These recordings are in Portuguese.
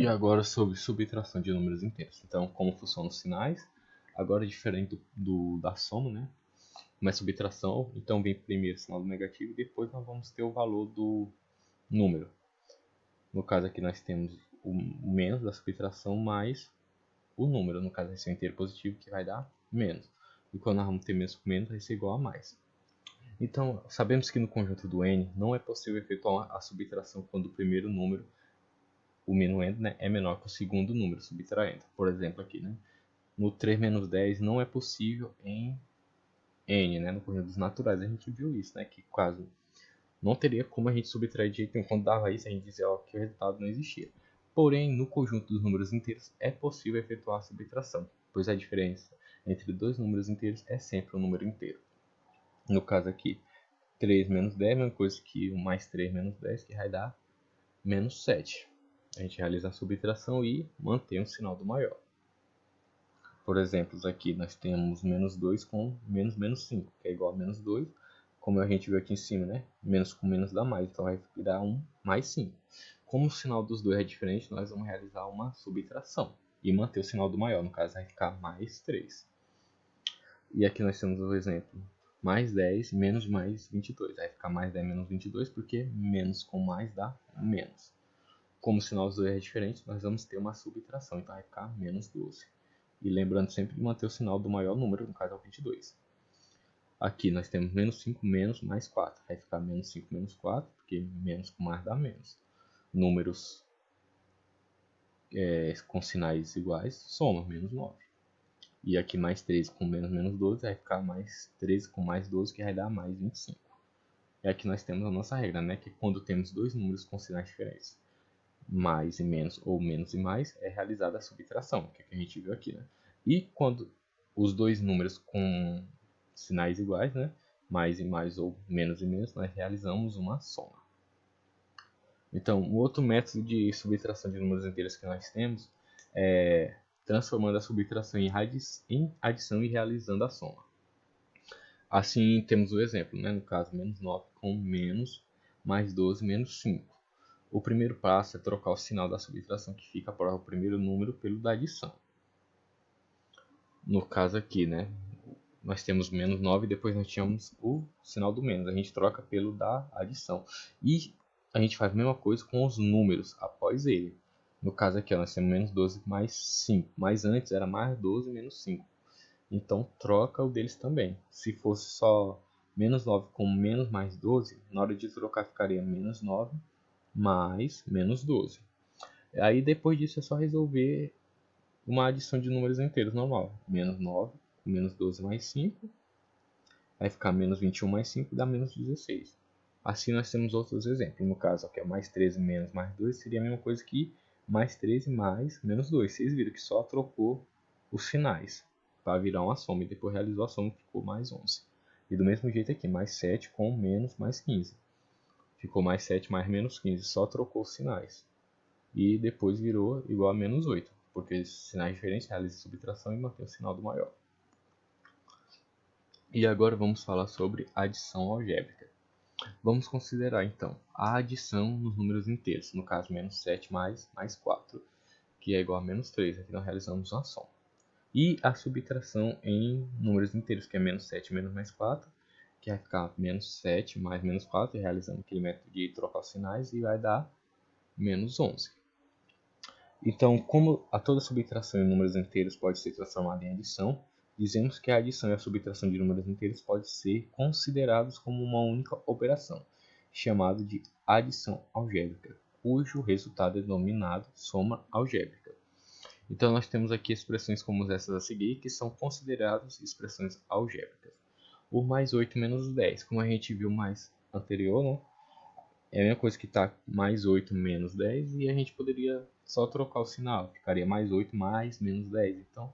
E agora sobre subtração de números inteiros. Então, como funcionam os sinais? Agora é diferente da soma, né? Mas subtração, então vem primeiro o sinal do negativo e depois nós vamos ter o valor do número. No caso aqui nós temos o menos da subtração mais o número. No caso vai ser o inteiro positivo que vai dar menos. E quando nós vamos ter menos com menos vai ser igual a mais. Então, sabemos que no conjunto do n não é possível efetuar a subtração quando o primeiro número, o minuendo, né, é menor que o segundo número subtraendo. Por exemplo aqui, né, no 3 menos 10 não é possível em n, né, no conjunto dos naturais. A gente viu isso, né, que quase não teria como a gente subtrair de jeito nenhum. Quando dava isso, a gente dizia ó, que o resultado não existia. Porém, no conjunto dos números inteiros é possível efetuar a subtração, pois a diferença entre dois números inteiros é sempre um número inteiro. No caso aqui, 3 menos 10 é a mesma coisa que 1 mais 3 menos 10, que vai dar menos 7. A gente realiza a subtração e mantém o sinal do maior. Por exemplo, aqui nós temos menos 2 com menos 5, que é igual a menos 2. Como a gente viu aqui em cima, né? Menos com menos dá mais, então vai virar 1 mais 5. Como o sinal dos dois é diferente, nós vamos realizar uma subtração e manter o sinal do maior. No caso, vai ficar mais 3. E aqui nós temos o exemplo mais 10 menos mais 22. Vai ficar mais 10 menos 22 porque menos com mais dá menos. Como o sinal dos dois é diferente, nós vamos ter uma subtração, então vai ficar menos 12. E lembrando sempre de manter o sinal do maior número, no caso é o 22. Aqui nós temos menos 5 menos mais 4. Vai ficar menos 5 menos 4, porque menos com mais dá menos. Números com sinais iguais, soma, menos 9. E aqui mais 13 com menos 12, vai ficar mais 13 com mais 12, que vai dar mais 25. E aqui nós temos a nossa regra, né? Que quando temos dois números com sinais diferentes, mais e menos ou menos e mais, é realizada a subtração, que é o que a gente viu aqui, né? E quando os dois números com sinais iguais, né? Mais e mais ou menos e menos, nós realizamos uma soma. Então, o outro método de subtração de números inteiros que nós temos é transformando a subtração em adição e realizando a soma. Assim, temos o exemplo, né? No caso, menos 9 com menos mais 12 menos 5. O primeiro passo é trocar o sinal da subtração que fica para o primeiro número pelo da adição. No caso aqui, né? Nós temos menos 9 e depois nós tínhamos o sinal do menos. A gente troca pelo da adição. E a gente faz a mesma coisa com os números após ele. No caso aqui, ó, nós temos menos 12 mais 5. Mas antes era mais 12 menos 5. Então troca o deles também. Se fosse só menos 9 com menos mais 12, na hora de trocar ficaria menos 9 mais menos 12. Aí depois disso é só resolver uma adição de números inteiros normal. Menos 9 com menos 12 mais 5. Vai ficar menos 21 mais 5 dá menos 16. Assim nós temos outros exemplos. No caso aqui, mais 13 menos mais 2 seria a mesma coisa que mais 13 mais menos 2. Vocês viram que só trocou os sinais para virar uma soma. E depois realizou a soma e ficou mais 11. E do mesmo jeito aqui, mais 7 com menos mais 15. Ficou mais 7 mais menos 15. Só trocou os sinais. E depois virou igual a menos 8. Porque sinais diferentes realizam subtração e mantém o sinal do maior. E agora vamos falar sobre adição algébrica. Vamos considerar então a adição nos números inteiros, no caso menos 7 mais 4, que é igual a menos 3, aqui nós realizamos uma soma. E a subtração em números inteiros, que é menos 7 menos mais 4, que vai ficar menos 7 mais menos 4, realizando aquele método de trocar os sinais, e vai dar menos 11. Então, como a toda subtração em números inteiros pode ser transformada em adição, dizemos que a adição e a subtração de números inteiros podem ser considerados como uma única operação, chamada de adição algébrica, cujo resultado é denominado soma algébrica. Então, nós temos aqui expressões como essas a seguir, que são consideradas expressões algébricas. O mais 8 menos 10, como a gente viu mais anterior, né? É a mesma coisa que está mais 8 menos 10 e a gente poderia só trocar o sinal. Ficaria mais 8 mais menos 10. Então,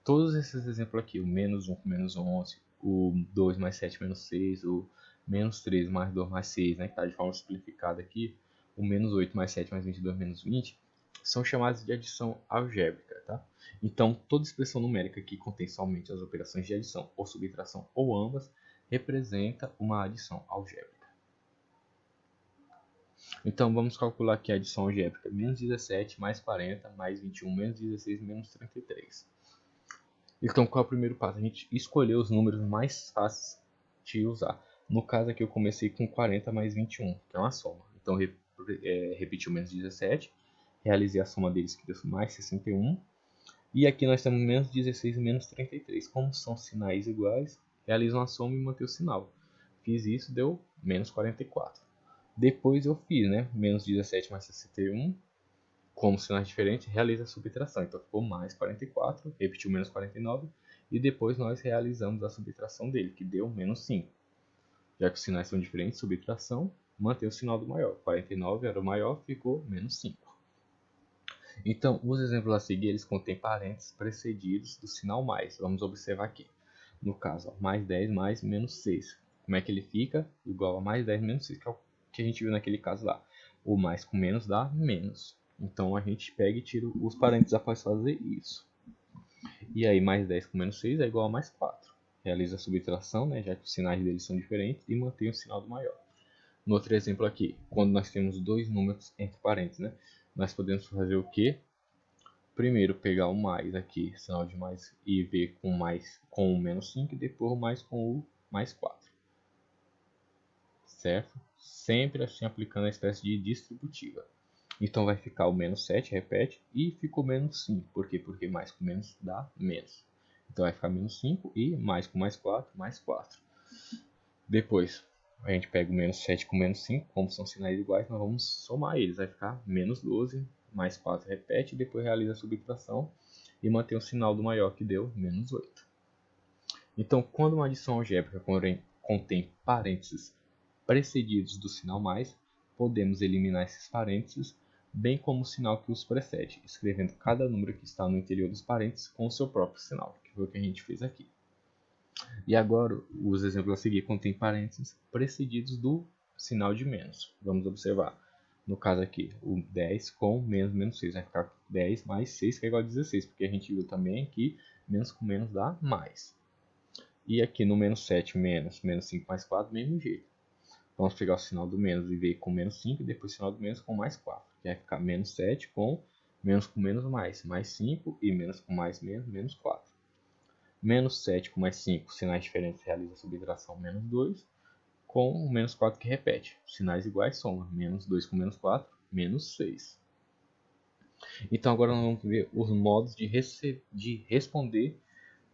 todos esses exemplos aqui, o menos 1 com menos 11, o 2 mais 7 menos 6, o menos 3 mais 2 mais 6, né, que está de forma simplificada aqui, o menos 8 mais 7 mais 22 menos 20, são chamados de adição algébrica. Tá? Então, toda expressão numérica que contém somente as operações de adição ou subtração ou ambas, representa uma adição algébrica. Então vamos calcular aqui a adição algébrica. Menos 17 mais 40 mais 21 menos 16 menos 33. Então qual é o primeiro passo? A gente escolheu os números mais fáceis de usar. No caso aqui eu comecei com 40 mais 21, que é uma soma. Então repeti o menos 17, realizei a soma deles que deu mais 61. E aqui nós temos menos 16 e menos 33. Como são sinais iguais, realizo uma soma e manter o sinal. Fiz isso, deu menos 44. Depois eu fiz, né? Menos 17 mais 61. Como sinais diferentes, realiza a subtração. Então ficou mais 44, repetiu menos 49. E depois nós realizamos a subtração dele, que deu menos 5. Já que os sinais são diferentes, subtração, mantém o sinal do maior. 49 era o maior, ficou menos 5. Então, os exemplos a seguir, eles contêm parênteses precedidos do sinal mais. Vamos observar aqui. No caso, ó, mais 10 mais menos 6. Como é que ele fica? Igual a mais 10 menos 6, que é o que a gente viu naquele caso lá. O mais com menos dá menos. Então, a gente pega e tira os parênteses após fazer isso. E aí, mais 10 com menos 6 é igual a mais 4. Realiza a subtração, né, já que os sinais deles são diferentes, e mantém o sinal do maior. No outro exemplo aqui, quando nós temos dois números entre parênteses, né, nós podemos fazer o quê? Primeiro pegar o mais aqui, sinal de mais, e ver com mais com o menos 5 e depois o mais com o mais 4. Certo? Sempre assim aplicando a espécie de distributiva. Então vai ficar o menos 7, repete, e ficou menos 5. Por quê? Porque mais com menos dá menos. Então vai ficar menos 5 e mais com mais 4, mais 4. Depois a gente pega o menos 7 com menos 5, como são sinais iguais, nós vamos somar eles. Vai ficar menos 12, mais 4 repete, depois realiza a subtração e mantém o sinal do maior que deu menos 8. Então, quando uma adição algébrica contém parênteses precedidos do sinal mais, podemos eliminar esses parênteses, bem como o sinal que os precede, escrevendo cada número que está no interior dos parênteses com o seu próprio sinal, que foi o que a gente fez aqui. E agora, os exemplos a seguir contêm parênteses precedidos do sinal de menos. Vamos observar. No caso aqui, o 10 com menos 6. Vai ficar 10 mais 6, que é igual a 16. Porque a gente viu também que menos com menos dá mais. E aqui no menos 7, menos 5 mais 4, mesmo jeito. Vamos pegar o sinal do menos e ver com menos 5. E depois o sinal do menos com mais 4. Que vai ficar menos 7 com menos mais 5. E menos com mais menos 4. Menos 7 com mais 5, sinais diferentes, realiza a subtração menos 2, com o menos 4 que repete. Sinais iguais soma, menos 2 com menos 4, menos 6. Então agora nós vamos ver os modos de responder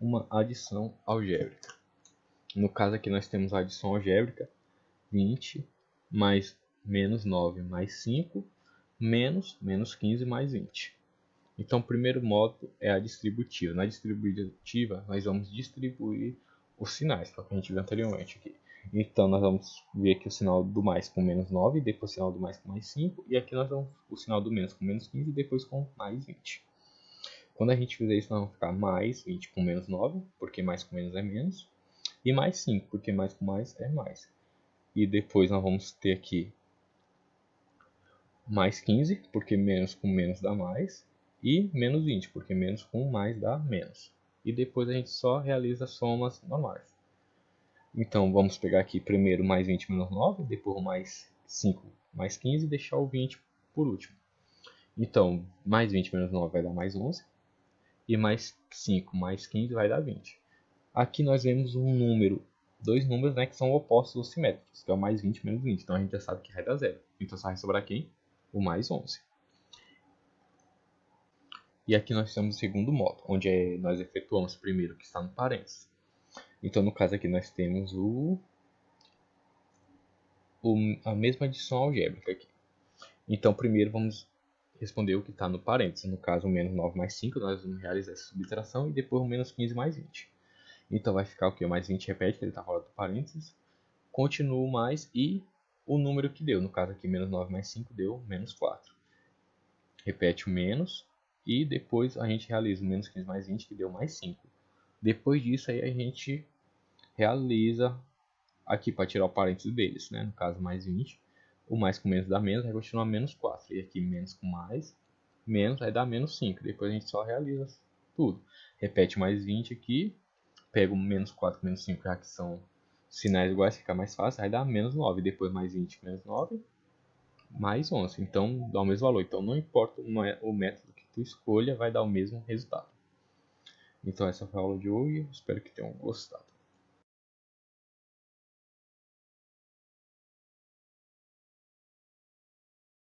uma adição algébrica. No caso aqui nós temos a adição algébrica 20 mais menos 9 mais 5, menos 15 mais 20. Então, o primeiro modo é a distributiva. Na distributiva, nós vamos distribuir os sinais, que é o que a gente viu anteriormente aqui. Então, nós vamos ver aqui o sinal do mais com menos 9, depois o sinal do mais com mais 5, e aqui nós vamos o sinal do menos com menos 15 e depois com mais 20. Quando a gente fizer isso, nós vamos ficar mais 20 com menos 9, porque mais com menos é menos, e mais 5, porque mais com mais é mais. E depois nós vamos ter aqui mais 15, porque menos com menos dá mais, e menos 20, porque menos com mais dá menos. E depois a gente só realiza somas normais. Então vamos pegar aqui primeiro mais 20 menos 9, depois o mais 5 mais 15 e deixar o 20 por último. Então mais 20 menos 9 vai dar mais 11, e mais 5 mais 15 vai dar 20. Aqui nós vemos dois números, né, que são opostos ou simétricos, que é o mais 20 menos 20. Então a gente já sabe que vai dar zero. Então só vai sobrar quem? O mais 11. E aqui nós temos o segundo modo, onde nós efetuamos primeiro o que está no parênteses. Então, no caso aqui, nós temos a mesma adição algébrica aqui. Então, primeiro vamos responder o que está no parênteses. No caso, o menos 9 mais 5, nós vamos realizar essa subtração e depois o menos 15 mais 20. Então, vai ficar o que? O mais 20 repete, que ele está fora do parênteses. Continua o mais e o número que deu. No caso aqui, menos 9 mais 5 deu menos 4. Repete o menos. E depois a gente realiza o menos 15 mais 20, que deu mais 5. Depois disso, aí a gente realiza aqui para tirar o parênteses deles, né? No caso, mais 20. O mais com menos dá menos, vai continuar menos 4. E aqui, menos com mais, menos vai dar menos 5. Depois a gente só realiza tudo. Repete mais 20 aqui. Pega o menos 4 com menos 5, já que são sinais iguais, fica mais fácil. Vai dar menos 9. Depois mais 20, menos 9. mais 11. Então dá o mesmo valor. Então não importa o método que tu escolha, vai dar o mesmo resultado. Então essa foi a aula de hoje. Espero que tenham gostado.